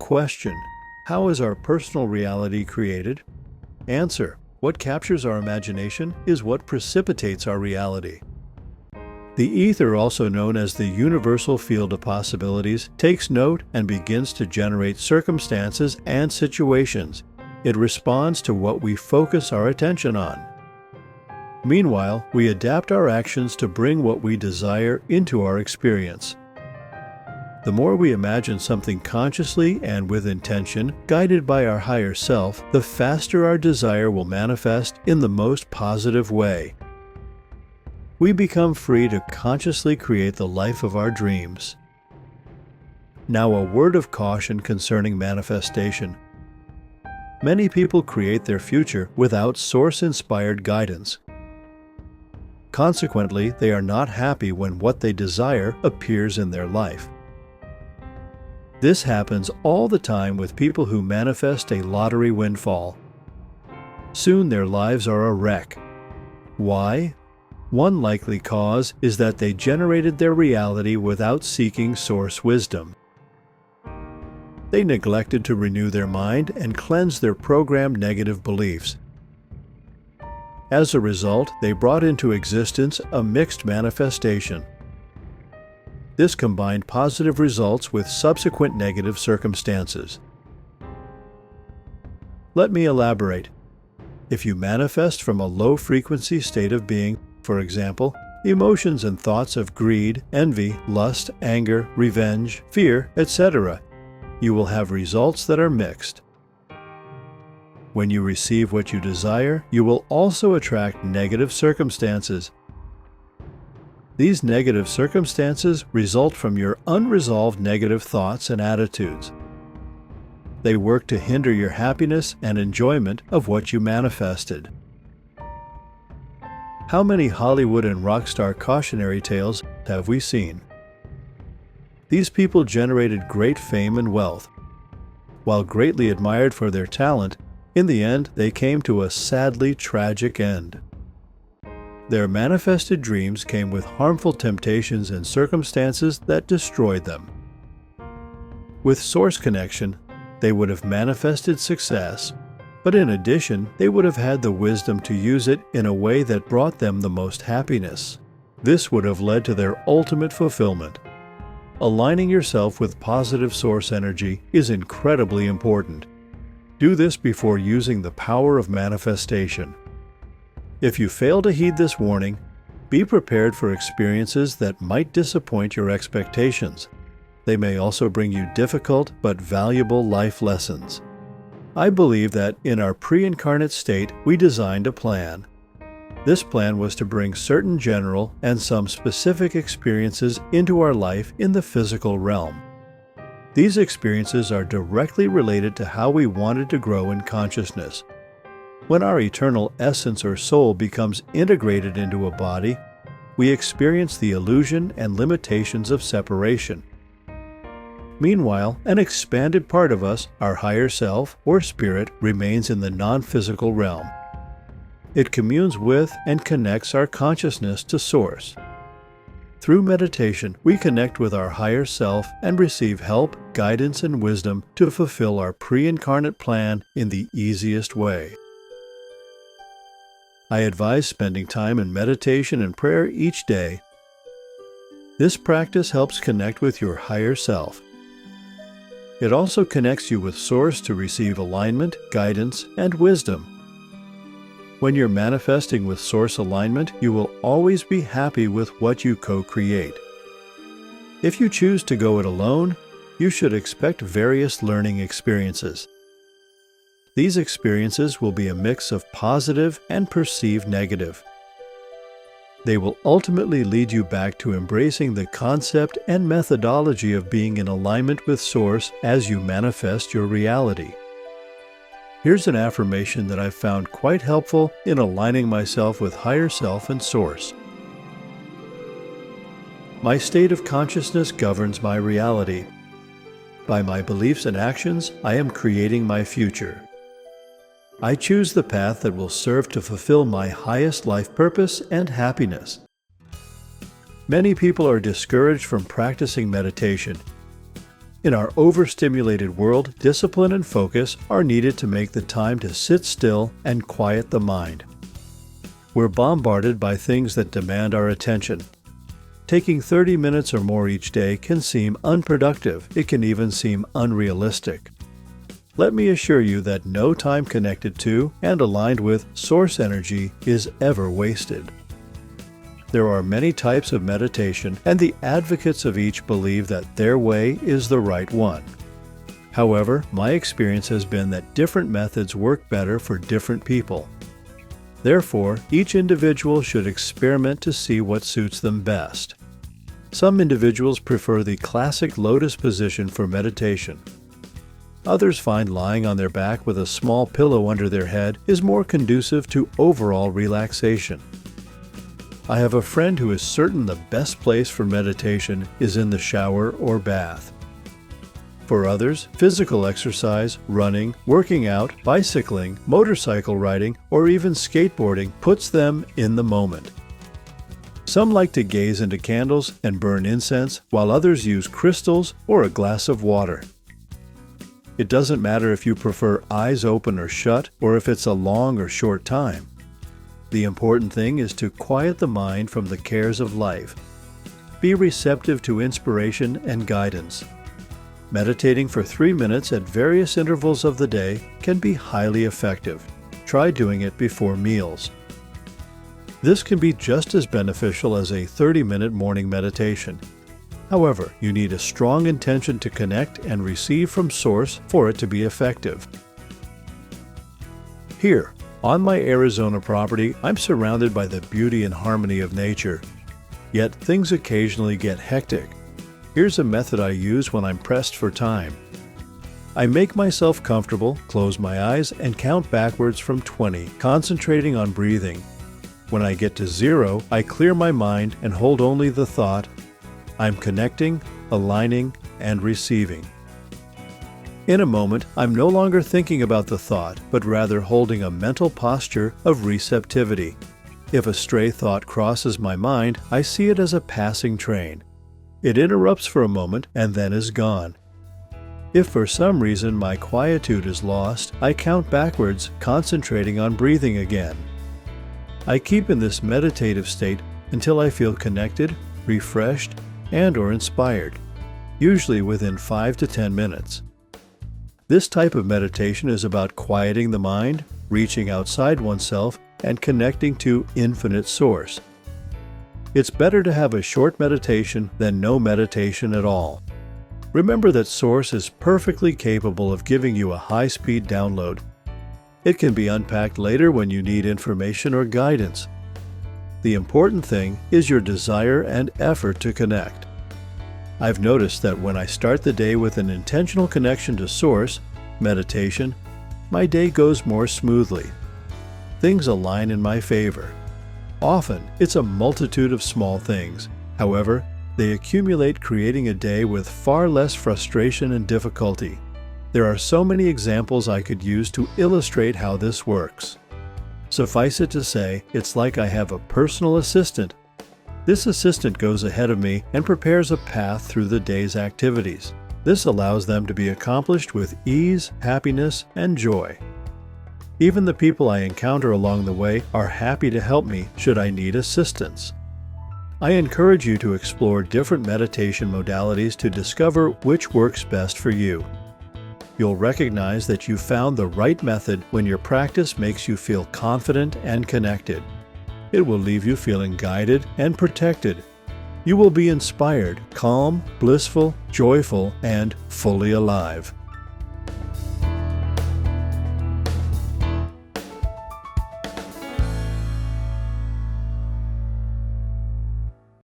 Question: how is our personal reality created? Answer: what captures our imagination is what precipitates our reality. The ether, also known as the universal field of possibilities, takes note and begins to generate circumstances and situations. It responds to what we focus our attention on. Meanwhile, we adapt our actions to bring what we desire into our experience. The more we imagine something consciously and with intention, guided by our higher self, the faster our desire will manifest in the most positive way. We become free to consciously create the life of our dreams. Now, a word of caution concerning manifestation. Many people create their future without source-inspired guidance. Consequently, they are not happy when what they desire appears in their life. This happens all the time with people who manifest a lottery windfall. Soon their lives are a wreck. Why? One likely cause is that they generated their reality without seeking source wisdom. They neglected to renew their mind and cleanse their programmed negative beliefs. As a result, they brought into existence a mixed manifestation. This combined positive results with subsequent negative circumstances. Let me elaborate. If you manifest from a low-frequency state of being, for example, emotions and thoughts of greed, envy, lust, anger, revenge, fear, etc., you will have results that are mixed. When you receive what you desire, you will also attract negative circumstances. These negative circumstances result from your unresolved negative thoughts and attitudes. They work to hinder your happiness and enjoyment of what you manifested. How many Hollywood and rock star cautionary tales have we seen? These people generated great fame and wealth. While greatly admired for their talent, in the end, they came to a sadly tragic end. Their manifested dreams came with harmful temptations and circumstances that destroyed them. With source connection, they would have manifested success, but in addition, they would have had the wisdom to use it in a way that brought them the most happiness. This would have led to their ultimate fulfillment. Aligning yourself with positive source energy is incredibly important. Do this before using the power of manifestation. If you fail to heed this warning, be prepared for experiences that might disappoint your expectations. They may also bring you difficult but valuable life lessons. I believe that in our pre-incarnate state, we designed a plan. This plan was to bring certain general and some specific experiences into our life in the physical realm. These experiences are directly related to how we wanted to grow in consciousness. When our eternal essence or soul becomes integrated into a body, we experience the illusion and limitations of separation. Meanwhile, an expanded part of us, our higher self or spirit, remains in the non-physical realm. It communes with and connects our consciousness to Source. Through meditation, we connect with our higher self and receive help, guidance, and wisdom to fulfill our pre-incarnate plan in the easiest way. I advise spending time in meditation and prayer each day. This practice helps connect with your higher self. It also connects you with Source to receive alignment, guidance, and wisdom. When you're manifesting with Source alignment, you will always be happy with what you co-create. If you choose to go it alone, you should expect various learning experiences. These experiences will be a mix of positive and perceived negative. They will ultimately lead you back to embracing the concept and methodology of being in alignment with Source as you manifest your reality. Here's an affirmation that I've found quite helpful in aligning myself with higher self and Source. My state of consciousness governs my reality. By my beliefs and actions, I am creating my future. I choose the path that will serve to fulfill my highest life purpose and happiness. Many people are discouraged from practicing meditation. In our overstimulated world, discipline and focus are needed to make the time to sit still and quiet the mind. We're bombarded by things that demand our attention. Taking 30 minutes or more each day can seem unproductive. It can even seem unrealistic. Let me assure you that no time connected to and aligned with source energy is ever wasted. There are many types of meditation, and the advocates of each believe that their way is the right one. However, my experience has been that different methods work better for different people. Therefore, each individual should experiment to see what suits them best. Some individuals prefer the classic lotus position for meditation. Others find lying on their back with a small pillow under their head is more conducive to overall relaxation. I have a friend who is certain the best place for meditation is in the shower or bath. For others, physical exercise, running, working out, bicycling, motorcycle riding, or even skateboarding puts them in the moment. Some like to gaze into candles and burn incense, while others use crystals or a glass of water. It doesn't matter if you prefer eyes open or shut, or if it's a long or short time. The important thing is to quiet the mind from the cares of life. Be receptive to inspiration and guidance. Meditating for 3 minutes at various intervals of the day can be highly effective. Try doing it before meals. This can be just as beneficial as a 30-minute morning meditation. However, you need a strong intention to connect and receive from Source for it to be effective. Here, on my Arizona property, I'm surrounded by the beauty and harmony of nature. Yet things occasionally get hectic. Here's a method I use when I'm pressed for time. I make myself comfortable, close my eyes, and count backwards from 20, concentrating on breathing. When I get to 0, I clear my mind and hold only the thought, I'm connecting, aligning, and receiving. In a moment, I'm no longer thinking about the thought, but rather holding a mental posture of receptivity. If a stray thought crosses my mind, I see it as a passing train. It interrupts for a moment and then is gone. If for some reason my quietude is lost, I count backwards, concentrating on breathing again. I keep in this meditative state until I feel connected, refreshed, and/or inspired, usually within 5 to 10 minutes. This type of meditation is about quieting the mind, reaching outside oneself, and connecting to infinite source. It's better to have a short meditation than no meditation at all. Remember that Source is perfectly capable of giving you a high-speed download. It can be unpacked later when you need information or guidance. The important thing is your desire and effort to connect. I've noticed that when I start the day with an intentional connection to Source, meditation, my day goes more smoothly. Things align in my favor. Often, it's a multitude of small things. However, they accumulate, creating a day with far less frustration and difficulty. There are so many examples I could use to illustrate how this works. Suffice it to say, it's like I have a personal assistant. This assistant goes ahead of me and prepares a path through the day's activities. This allows them to be accomplished with ease, happiness, and joy. Even the people I encounter along the way are happy to help me should I need assistance. I encourage you to explore different meditation modalities to discover which works best for you. You'll recognize that you found the right method when your practice makes you feel confident and connected. It will leave you feeling guided and protected. You will be inspired, calm, blissful, joyful, and fully alive.